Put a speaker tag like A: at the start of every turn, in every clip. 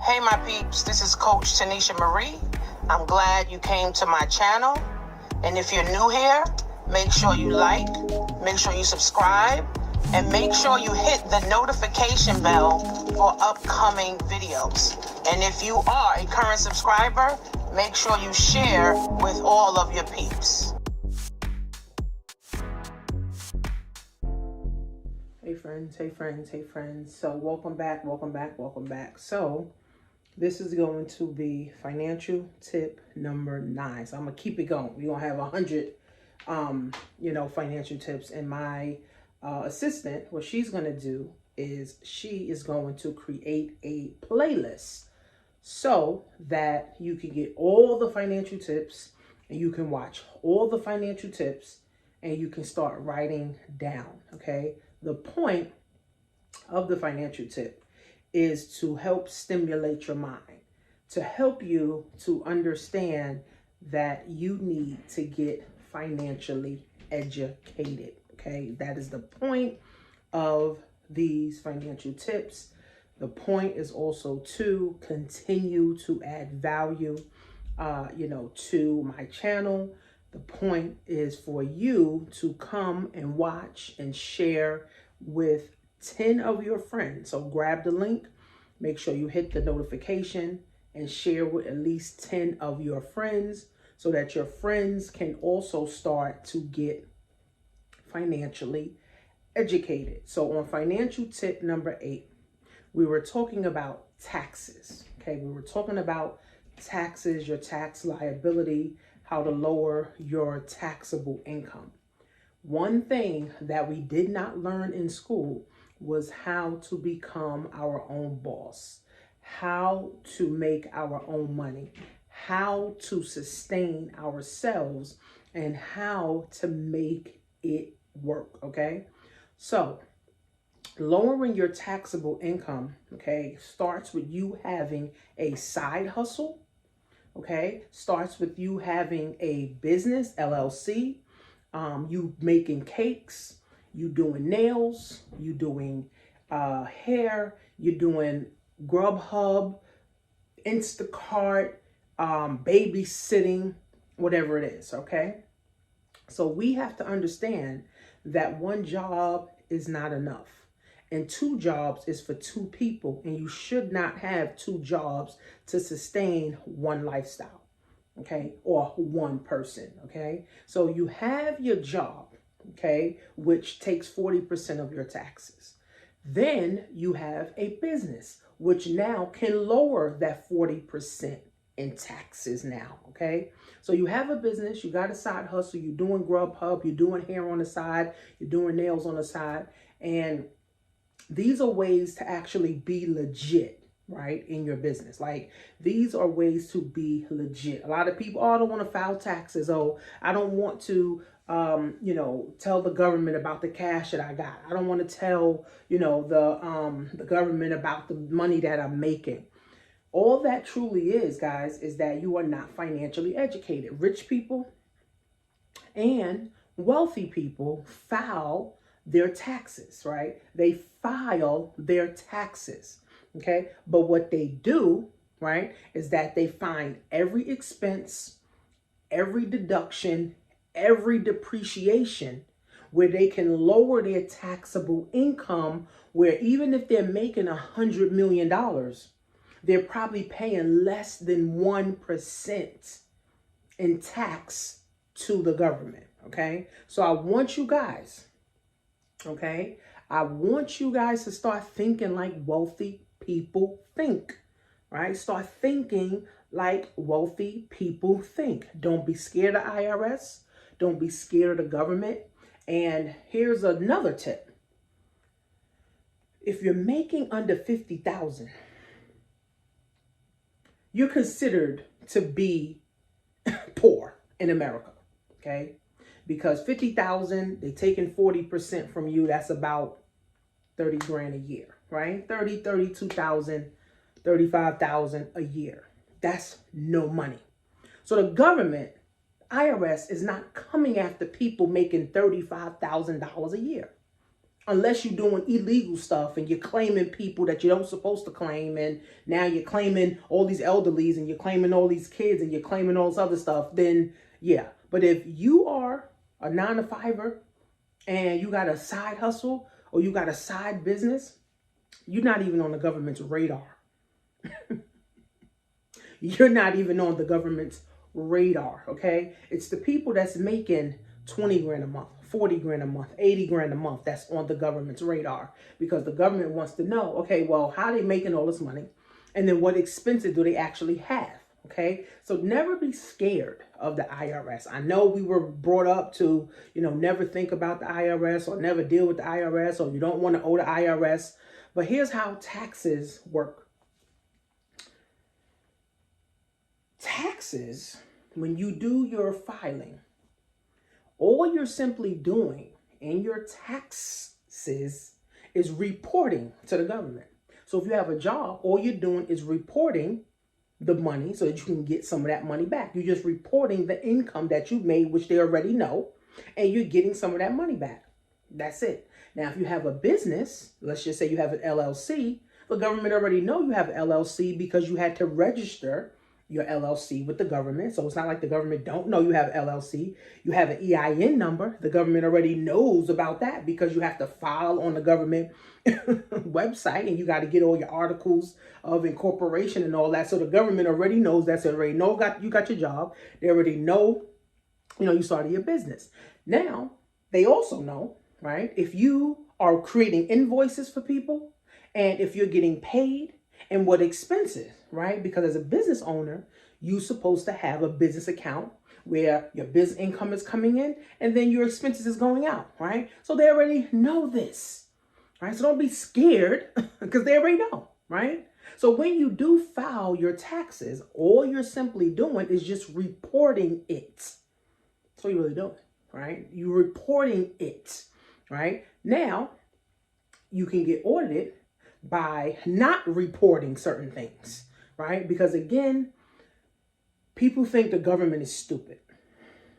A: Hey my peeps, this is Coach Tanisha Marie. I'm glad you came to my channel. And if you're new here, make sure you like, make sure you subscribe, and make sure you hit the notification bell for upcoming videos. And if you are a current subscriber, make sure you share with all of your peeps.
B: Hey friends. So welcome back. So this is going to be financial tip number 9. So I'm gonna keep it going. We're gonna have 100 financial tips. And my assistant, what she's gonna do is she is going to create a playlist so that you can get all the financial tips and you can watch all the financial tips and you can start writing down. Okay, the point of the financial tip is to help stimulate your mind, to help you to understand that you need to get financially educated. Okay, that is the point of these financial tips. The point is also to continue to add value, to my channel. The point is for you to come and watch and share with 10 of your friends. So grab the link, make sure you hit the notification and share with at least 10 of your friends so that your friends can also start to get financially educated. So on financial tip number 8, we were talking about taxes. Okay, we were talking about taxes, your tax liability, how to lower your taxable income. One thing that we did not learn in school was how to become our own boss, how to make our own money, how to sustain ourselves, and how to make it work. Okay, so lowering your taxable income, okay, starts with you having a side hustle. Okay, starts with you having a business, LLC, you making cakes, you doing nails, you doing hair, you doing Grubhub, Instacart, babysitting, whatever it is. Okay, so we have to understand that one job is not enough. And 2 jobs is for 2 people, and you should not have 2 jobs to sustain one lifestyle, okay, or one person, okay? So you have your job, okay, which takes 40% of your taxes. Then you have a business, which now can lower that 40% in taxes now, okay? So you have a business, you got a side hustle, you're doing Grubhub, you're doing hair on the side, you're doing nails on the side, and these are ways to actually be legit, right, in your business. Like, these are ways to be legit. A lot of people, I don't want to file taxes. Oh, I don't want to, tell the government about the cash that I got. I don't want to tell, the government about the money that I'm making. All that truly is, guys, is that you are not financially educated. Rich people and wealthy people file their taxes, right? They file their taxes, okay? But what they do, right, is that they find every expense, every deduction, every depreciation where they can lower their taxable income, where even if they're making $100 million, they're probably paying less than 1% in tax to the government, okay? So I want you guys, okay, I want you guys to start thinking like wealthy people think, right? Start thinking like wealthy people think. Don't be scared of IRS. Don't be scared of the government. And here's another tip. If you're making under 50,000, you're considered to be poor in America, okay? Because 50,000, they taking 40% from you. That's about 30 grand a year, right? 32,000, 35,000 a year. That's no money. So the government, IRS, is not coming after people making $35,000 a year. unless you're doing illegal stuff and you're claiming people that you don't supposed to claim, and now you're claiming all these elderlies and you're claiming all these kids and you're claiming all this other stuff, then yeah. But if you are a 9-to-5er and you got a side hustle or you got a side business, you're not even on the government's radar. You're not even on the government's radar, okay? It's the people that's making 20 grand a month, 40 grand a month, 80 grand a month that's on the government's radar, because the government wants to know, okay, well, how are they making all this money? And then what expenses do they actually have? Okay, so never be scared of the IRS. I know we were brought up to, never think about the IRS or never deal with the IRS, or you don't want to owe the IRS. But here's how taxes work. Taxes, when you do your filing, all you're simply doing in your taxes is reporting to the government. So if you have a job, all you're doing is reporting the money so that you can get some of that money back. You're just reporting the income that you made, which they already know, and you're getting some of that money back. That's it. Now, if you have a business, let's just say you have an LLC, the government already know you have an LLC because you had to register your LLC with the government. So it's not like the government don't know you have LLC. You have an EIN number. The government already knows about that because you have to file on the government website, and you got to get all your articles of incorporation and all that. So the government already knows that. So they already know you got your job. They already know, you started your business. Now, they also know, right, if you are creating invoices for people and if you're getting paid and what expenses, right? Because as a business owner, you're supposed to have a business account where your business income is coming in and then your expenses is going out, right? So they already know this, right? So don't be scared because they already know, right? So when you do file your taxes, all you're simply doing is just reporting it. That's what you're really doing, right? You're reporting it, right? Now, you can get audited by not reporting certain things, right? Because again, people think the government is stupid.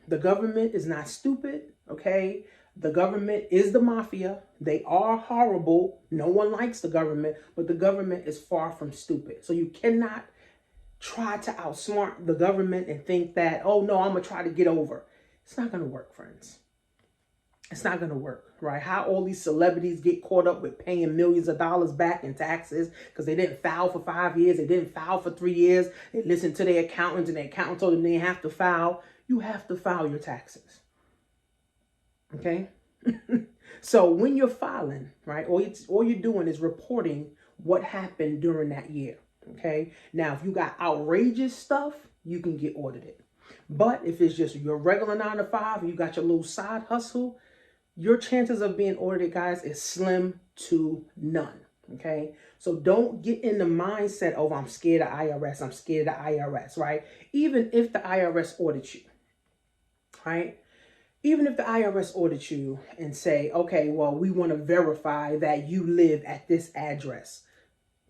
B: The government is not stupid, okay? The government is the mafia. They are horrible. No one likes the government, but the government is far from stupid. So you cannot try to outsmart the government and think that, oh no, I'm gonna try to get over. It's not gonna work, friends. It's not going to work, right? How all these celebrities get caught up with paying millions of dollars back in taxes because they didn't file for 5 years. They didn't file for 3 years. They listened to their accountants and their accountant told them they have to file. You have to file your taxes. Okay? So when you're filing, right, all you're doing is reporting what happened during that year. Okay? Now, if you got outrageous stuff, you can get audited. But if it's just your regular 9-to-5 and you got your little side hustle, your chances of being audited, guys, is slim to none, okay? So don't get in the mindset, oh, I'm scared of IRS, I'm scared of the IRS, right? Even if the IRS audits you, right? Even if the IRS audits you and say, okay, well, we want to verify that you live at this address.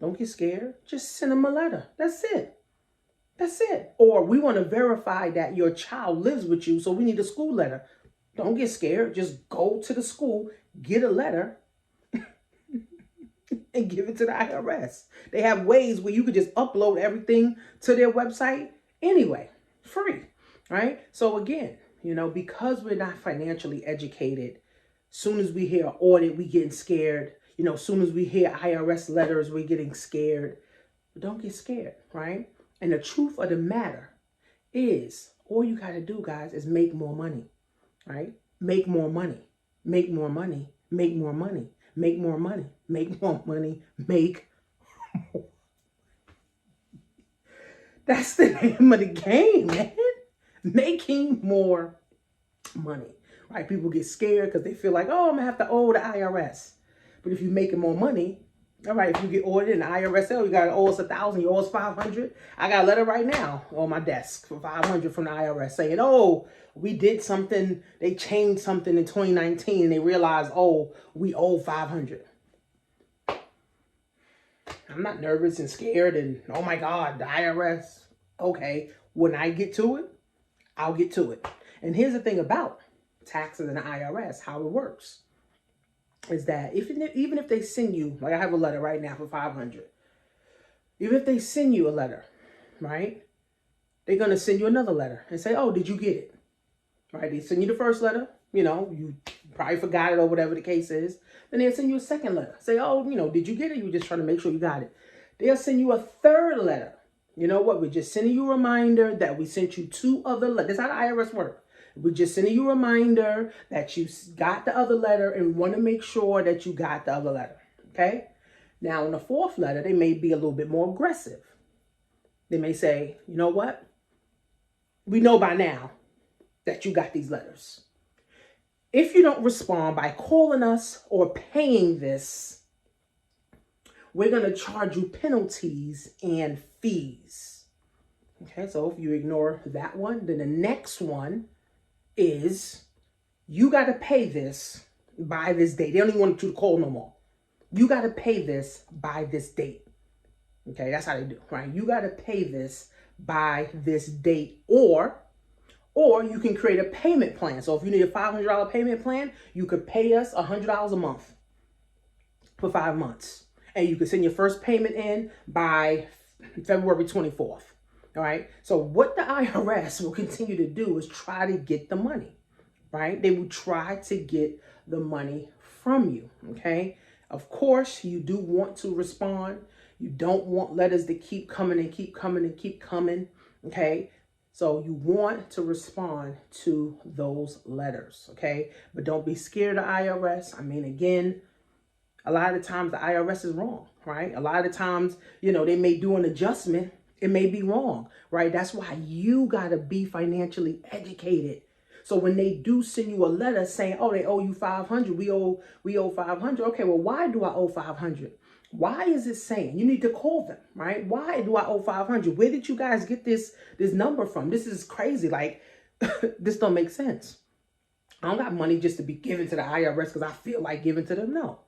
B: Don't get scared. Just send them a letter. That's it. That's it. Or we want to verify that your child lives with you, so we need a school letter. Don't get scared. Just go to the school, get a letter, and give it to the IRS. They have ways where you could just upload everything to their website anyway, free, right? So again, because we're not financially educated, soon as we hear audit, we getting scared. Soon as we hear IRS letters, we're getting scared. But don't get scared, right? And the truth of the matter is, all you got to do, guys, is make more money. Right? Make more money, make more money, make more money, make more money, make more money, make more. That's the name of the game, man. Making more money, right? People get scared because they feel like, oh, I'm gonna have to owe the IRS. But if you're making more money, all right, if you get audited and the IRS, you got to owe us 1,000, you owe us 500. I got a letter right now on my desk for 500 from the IRS saying, oh, we did something, they changed something in 2019 and they realized, oh, we owe 500. I'm not nervous and scared and, oh my God, the IRS. Okay, when I get to it, I'll get to it. And here's the thing about taxes and the IRS, how it works. is that even if they send you, like I have a letter right now for 500, even if they send you a letter, right, they're going to send you another letter and say, oh, did you get it? Right? They send you the first letter, you probably forgot it or whatever the case is. Then they'll send you a second letter. Say, oh, did you get it? You just trying to make sure you got it. They'll send you a third letter. You know what? We're just sending you a reminder that we sent you 2 other letters. That's how the IRS works. We're just sending you a reminder that you got the other letter and want to make sure that you got the other letter. Okay? Now, in the 4th letter, they may be a little bit more aggressive. They may say, you know what? We know by now that you got these letters. If you don't respond by calling us or paying this, we're going to charge you penalties and fees. Okay, so if you ignore that one, then the next one is you got to pay this by this date. They don't even want you to call no more. You got to pay this by this date. Okay, that's how they do, right? You got to pay this by this date, or you can create a payment plan. So if you need a $500 payment plan, you could pay us $100 a month for 5 months. And you can send your first payment in by February 24th. All right. So what the IRS will continue to do is try to get the money, right? They will try to get the money from you. Okay. Of course, you do want to respond. You don't want letters to keep coming and keep coming and keep coming. Okay. So you want to respond to those letters. Okay. But don't be scared of IRS. I mean, again, a lot of the times the IRS is wrong, right? A lot of the times, they may do an adjustment. It may be wrong, right? That's why you got to be financially educated. So when they do send you a letter saying, oh, they owe you 500, we owe 500. Okay, well, why do I owe 500? Why is it saying? You need to call them, right? Why do I owe 500? Where did you guys get this number from? This is crazy. Like, this don't make sense. I don't got money just to be given to the IRS because I feel like giving to them. No.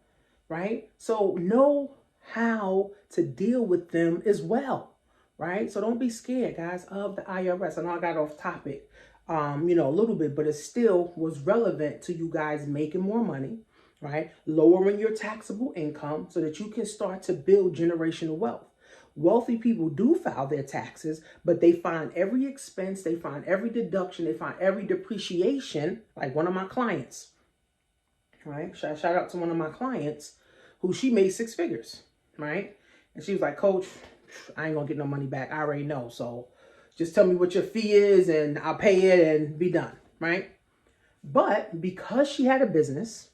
B: Right? So know how to deal with them as well, right? So don't be scared, guys, of the IRS. I know I got off topic, a little bit, but it still was relevant to you guys making more money, right? Lowering your taxable income so that you can start to build generational wealth. Wealthy people do file their taxes, but they find every expense, they find every deduction, they find every depreciation, like one of my clients. Right? Shout out to one of my clients who she made 6 figures, right? And she was like, Coach, I ain't gonna get no money back. I already know. So just tell me what your fee is and I'll pay it and be done, right? But because she had a business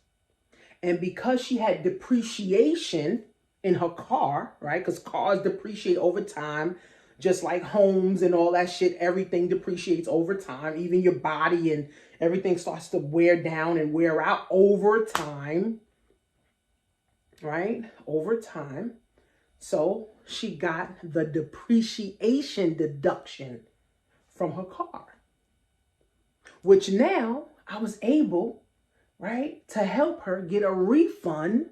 B: and because she had depreciation in her car, right? Because cars depreciate over time, just like homes and all that shit. Everything depreciates over time, even your body, and everything starts to wear down and wear out over time, right? Over time. So she got the depreciation deduction from her car, which now I was able, right, to help her get a refund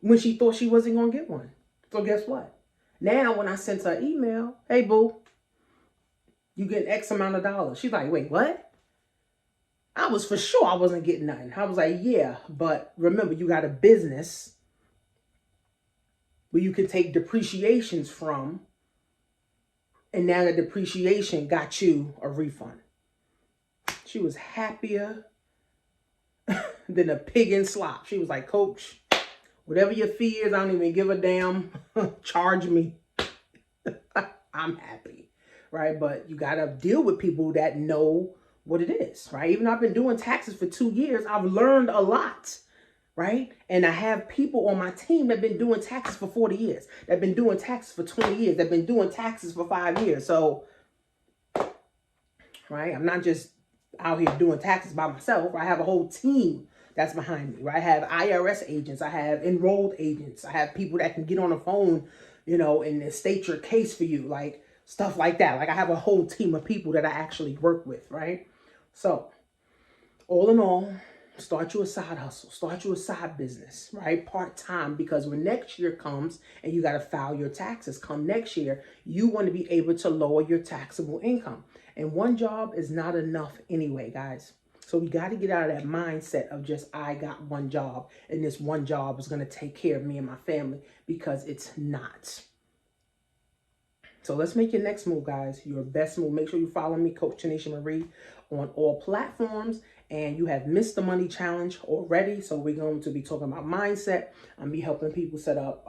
B: when she thought she wasn't going to get one. So guess what? Now, when I sent her email, hey, boo, you get X amount of dollars. She's like, wait, what? I was for sure I wasn't getting nothing. I was like, yeah, but remember, you got a business where you can take depreciations from, and now the depreciation got you a refund. She was happier than a pig in slop. She was like, Coach, whatever your fee is, I don't even give a damn. Charge me. I'm happy, right? But you got to deal with people that know what it is, right? Even though I've been doing taxes for 2 years, I've learned a lot, right? And I have people on my team that have been doing taxes for 40 years, that have been doing taxes for 20 years, that have been doing taxes for 5 years. So, right, I'm not just out here doing taxes by myself. I have a whole team that's behind me, right? I have IRS agents. I have enrolled agents. I have people that can get on the phone, and state your case for you, like stuff like that. Like I have a whole team of people that I actually work with, right? So all in all, start you a side hustle, start you a side business, right? Part-time, because when next year comes and you got to file your taxes come next year, you want to be able to lower your taxable income. And one job is not enough anyway, guys. So we got to get out of that mindset of just, I got one job and this one job is going to take care of me and my family, because it's not. So let's make your next move, guys, your best move. Make sure you follow me, Coach Tanisha Marie, on all platforms. And you have missed the money challenge already. So we're going to be talking about mindset. I'm be helping people set up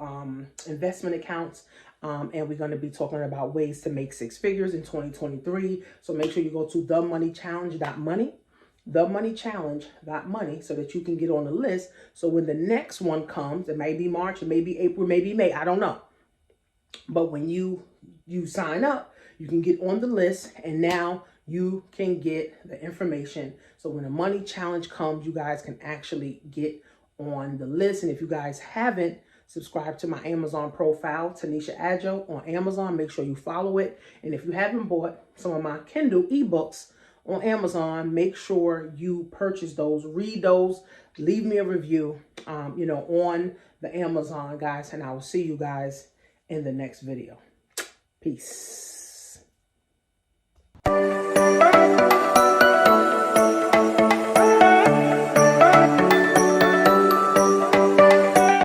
B: investment accounts. And we're going to be talking about ways to make 6 figures in 2023. So make sure you go to themoneychallenge.money. themoneychallenge.money, so that you can get on the list. So when the next one comes, it may be March, it may be April, maybe May, I don't know. But when you sign up, you can get on the list, and now you can get the information. So when the money challenge comes, you guys can actually get on the list. And if you guys haven't subscribed to my Amazon profile, Tanisha Adjo on Amazon, make sure you follow it. And if you haven't bought some of my Kindle ebooks on Amazon, make sure you purchase those, read those, leave me a review, on the Amazon, guys. And I will see you guys in the next video. Peace.